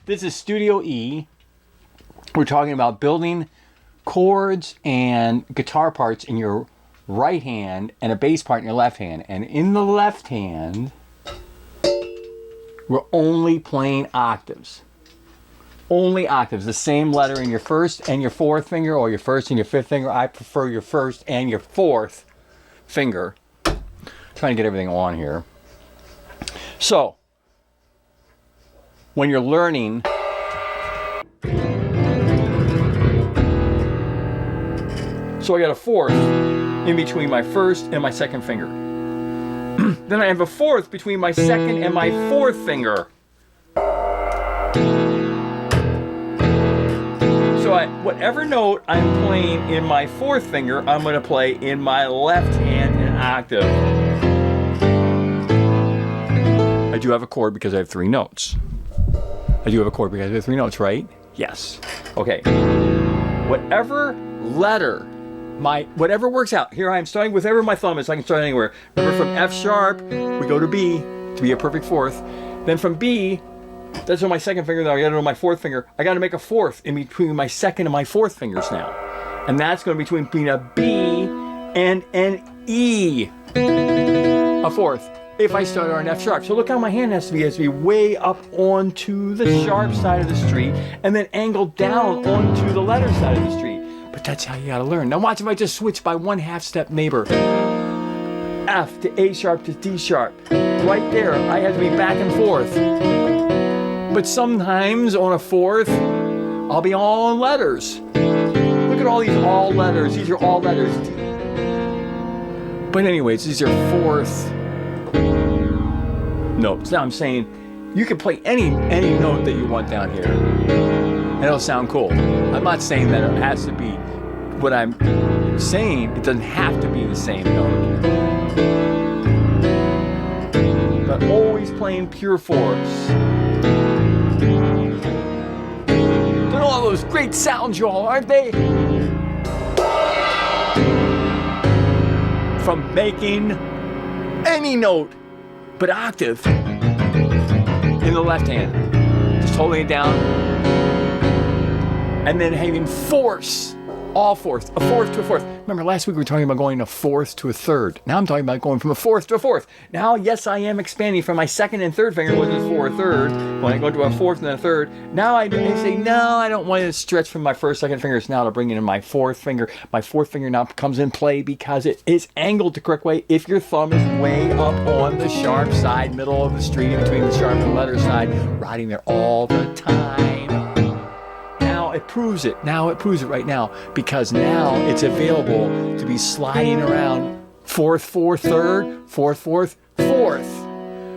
This is Studio E. We're talking about building chords and guitar parts in your right hand and a bass part in your left hand. And in the left hand, we're only playing octaves. Only octaves. The same letter in your first and your fourth finger, or your first and your fifth finger. I prefer your first and your fourth finger. Trying to get everything on here. So, when you're learning, so I got a fourth in between my first and my second finger. Then I have a fourth between my second and my fourth finger. So whatever note I'm playing in my fourth finger, I'm going to play in my left hand in octave. I do have a chord because I have three notes. I do have a chord because I have three notes, right? Yes. Okay. Whatever letter, whatever works out. Here I am starting with whatever my thumb is. I can start anywhere. Remember, from F sharp, we go to B to be a perfect fourth. Then from B, that's on my second finger. Now I got it on my fourth finger. I got to make a fourth in between my second and my fourth fingers now. And that's going to be between a B and an E. A fourth. If I start on F sharp. So look how my hand has to be. It has to be way up onto the sharp side of the street and then angled down onto the letter side of the street. But that's how you gotta learn. Now watch if I just switch by one half step neighbor. F to A sharp to D sharp. Right there, I have to be back and forth. But sometimes on a fourth, I'll be all in letters. Look at all these all letters. These are all letters. But anyways, these are fourth notes. Now I'm saying you can play any note that you want down here and it'll sound cool. I'm not saying that it has to be what I'm saying. It doesn't have to be the same note. But always playing pure fourths. Look at all those great sounds, y'all, aren't they? From making any note but octave in the left hand, just holding it down, and then having force, all fourths, a fourth to a fourth. Remember last week we were talking about going a fourth to a third. Now I'm talking about going from a fourth to a fourth. Now, yes, I am expanding from my second and third finger, which is for a third. When I go to a fourth and a third, now I say, no, I don't want to stretch from my first, second fingers now to bring it in my fourth finger. My fourth finger now comes in play because it is angled the correct way. If your thumb is way up on the sharp side, middle of the street, in between the sharp and the letter side, riding there all the time. It proves it. Now it proves it right now, because now it's available to be sliding around fourth, fourth, third, fourth, fourth, fourth.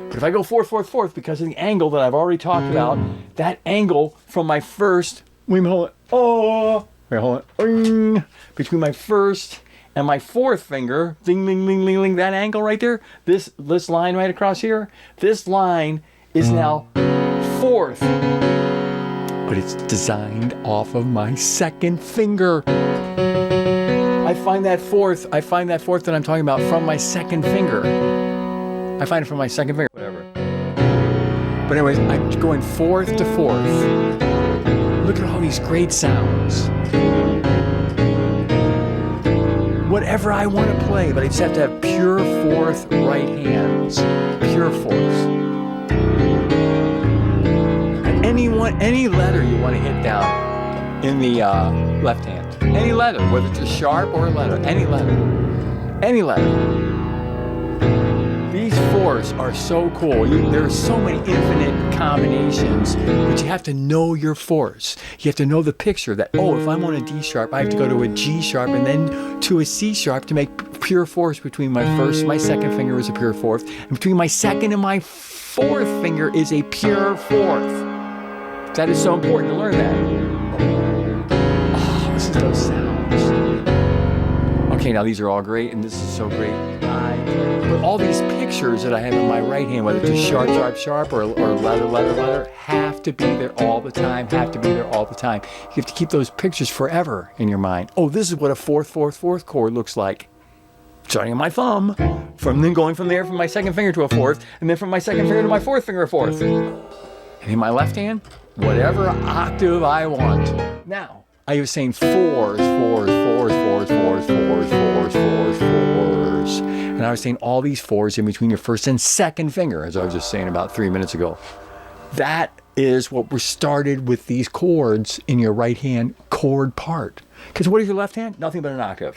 But if I go fourth, fourth, fourth, because of the angle that I've already talked about, that angle from my first, between my first and my fourth finger, ding, ding, ding, ding, ding, that angle right there, this line right across here, this line is now fourth. But it's designed off of my second finger. I find that fourth that I'm talking about from my second finger. I find it from my second finger, whatever. But anyways, I'm going fourth to fourth. Look at all these great sounds. Whatever I want to play, but I just have to have pure fourth right hands. Pure fourths. Any letter you want to hit down in the left hand. Any letter, whether it's a sharp or a letter, any letter. Any letter. These fourths are so cool. There are so many infinite combinations, but you have to know your fourths. You have to know the picture that, if I'm on a D sharp, I have to go to a G sharp and then to a C sharp to make pure fourths between my first, my second finger is a pure fourth, and between my second and my fourth finger is a pure fourth. That is so important to learn that. Oh, listen to those sounds. Okay, now these are all great, and this is so great. But all these pictures that I have in my right hand, whether it's a sharp, sharp, sharp, or letter, have to be there all the time, You have to keep those pictures forever in your mind. Oh, this is what a fourth, fourth, fourth chord looks like. Starting on my thumb, then going from there from my second finger to a fourth, and then from my second finger to my fourth finger a fourth. And in my left hand, whatever octave I want. Now, I was saying fours, fours, fours, fours, fours, fours, fours, fours, fours. And I was saying all these fours in between your first and second finger, as I was just saying about 3 minutes ago. That is what we started with these chords in your right hand chord part. Because what is your left hand? Nothing but an octave.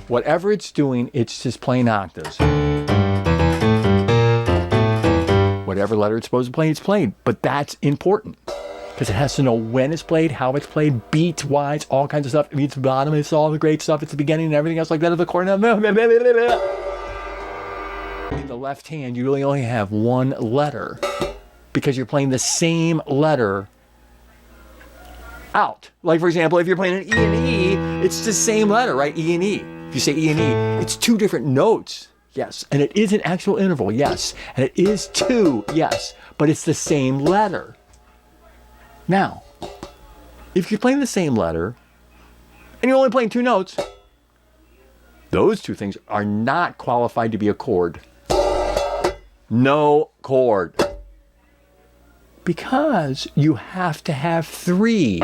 Whatever it's doing, it's just playing octaves. Whatever letter it's supposed to play, it's played. But that's important because it has to know when it's played, how it's played, beats, wise, all kinds of stuff. It means the bottom, it's all the great stuff. It's the beginning and everything else like that of the chord. In the left hand, you really only have one letter because you're playing the same letter out. Like, for example, if you're playing an E and E, it's the same letter, right? E and E. If you say E and E, it's two different notes, yes. And it is an actual interval, yes. And it is two, yes. But it's the same letter. Now, if you're playing the same letter, and you're only playing two notes, those two things are not qualified to be a chord. No chord. Because you have to have three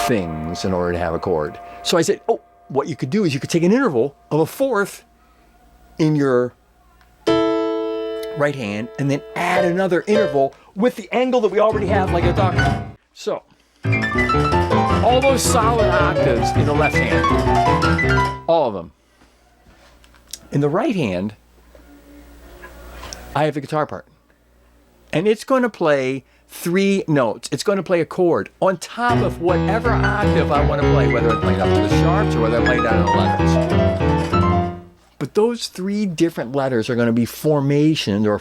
things in order to have a chord. So I said, oh, what you could do is you could take an interval of a fourth in your right hand and then add another interval with the angle that we already have, like I talked about. So, all those solid octaves in the left hand, all of them. In the right hand, I have the guitar part. And it's going to play three notes. It's going to play a chord on top of whatever octave I want to play, whether I play it up to the sharps or whether I play it down to the letters. But those three different letters are going to be formationed or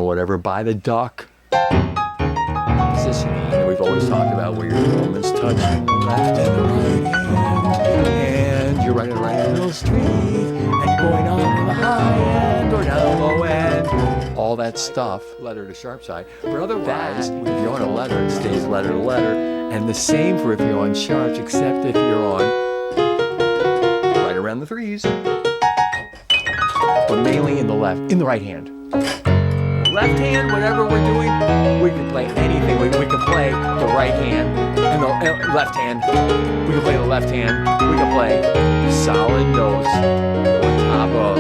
whatever by the duck positioning that we've always talked about, where your thumb is touching the left and the right hand, and you're right and right in the middle street, and you're going on to the high end or down the low end. All that stuff, letter to sharp side. But otherwise, if you're on a letter, it stays letter to letter. And the same for if you're on sharps, except if you're on right around the threes. But mainly in the right hand. Left hand, whatever we're doing, we can play anything. We can play the right hand and the left hand. We can play the left hand. We can play solid notes on top of.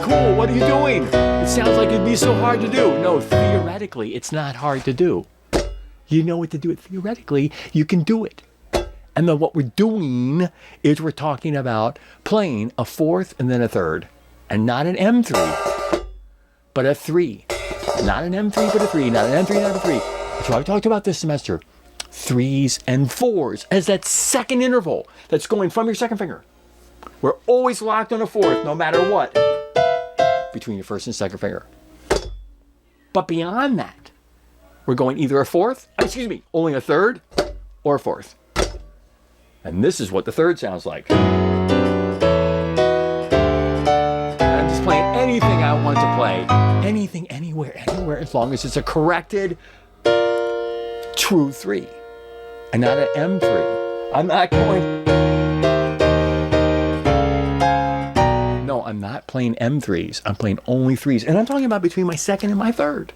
Cool. What are you doing? It sounds like it'd be so hard to do. No, theoretically, it's not hard to do. You know what to do it theoretically. You can do it. And then what we're doing is we're talking about playing a fourth and then a third. And not an M3, but a 3. Not an M3, but a 3. Not an M3, not a 3. That's what I talked about this semester. 3s and 4s as that second interval that's going from your second finger. We're always locked on a fourth, no matter what, between your first and second finger. But beyond that, we're going either a fourth, only a third, or a fourth. And this is what the third sounds like. And I'm just playing anything I want to play. Anything, anywhere, as long as it's a corrected true 3. And not an M3. I'm not going... I'm not playing M3s. I'm playing only 3s. And I'm talking about between my second and my third.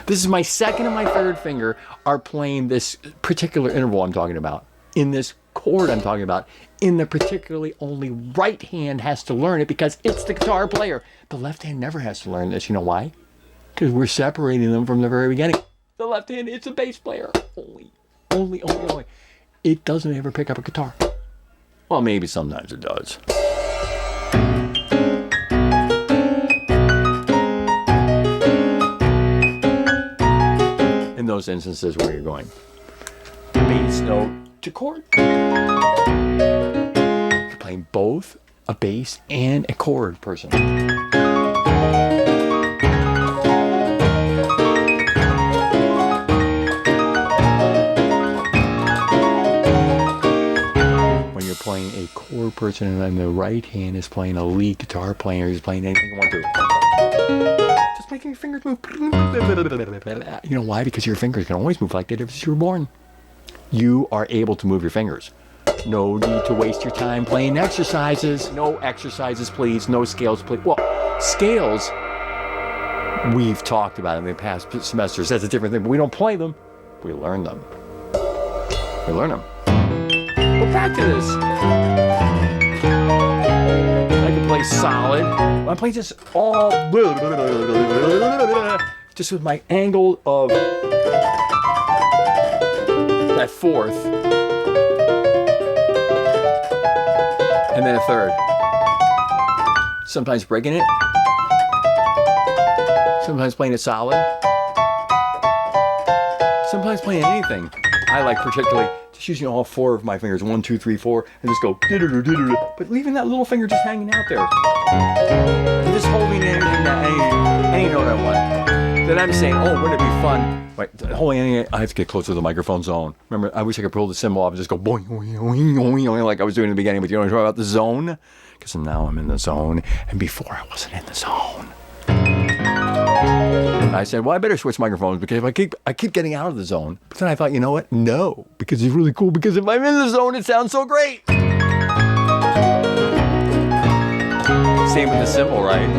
This is my second and my third finger are playing this particular interval I'm talking about. In this chord I'm talking about. In the particularly only right hand has to learn it because it's the guitar player. The left hand never has to learn this. You know why? Because we're separating them from the very beginning. The left hand, it's a bass player. Only. It doesn't ever pick up a guitar. Well, maybe sometimes it does. In those instances where you're going bass note to chord. You're playing both a bass and a chord person. When you're playing a chord person and the right hand is playing a lead guitar player, he's playing anything you want to. Just making your fingers move. You know why? Because your fingers can always move like they did since you were born. You are able to move your fingers. No need to waste your time playing exercises. No exercises, please. No scales, please. Well, scales, we've talked about in the past semesters. That's a different thing, but we don't play them. We learn them. We learn them. But back to this. I can play solid. I'm playing just all... just with my angle of that fourth. And then a third. Sometimes breaking it. Sometimes playing it solid. Sometimes playing anything. I like particularly just using all four of my fingers, 1, 2, 3, 4, and just go, but leaving that little finger just hanging out there. And just holding anything, any note I want. Then I'm saying, oh, wouldn't it be fun? Wait, holding any, I have to get closer to the microphone zone. Remember, I wish I could pull the cymbal off and just go boing, boing, boing, boing, like I was doing in the beginning, but you know what I'm talking about, the zone? Because now I'm in the zone, and before I wasn't in the zone. And I said, well, I better switch microphones because if I keep getting out of the zone. But then I thought, you know what? No, because it's really cool. Because if I'm in the zone, it sounds so great. Same with the cymbal, right?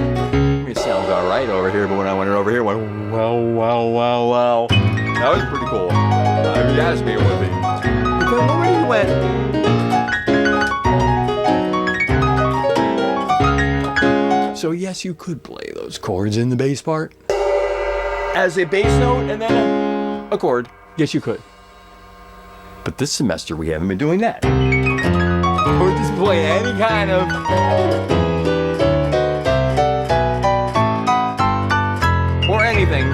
It sounds all right over here, but when I went over here, it went wow, wow, wow, wow. That was pretty cool. If you asked me, it would be. But then when you went. So yes, you could play those chords in the bass part as a bass note and then a chord. Yes, you could. But this semester we haven't been doing that. Or just play any kind of or anything,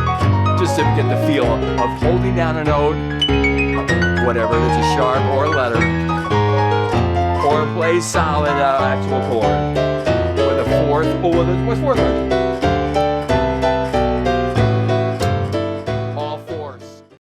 just to get the feel of holding down a note, whatever, that's a sharp or a letter, or play solid actual chord. Fourth, what's fourth?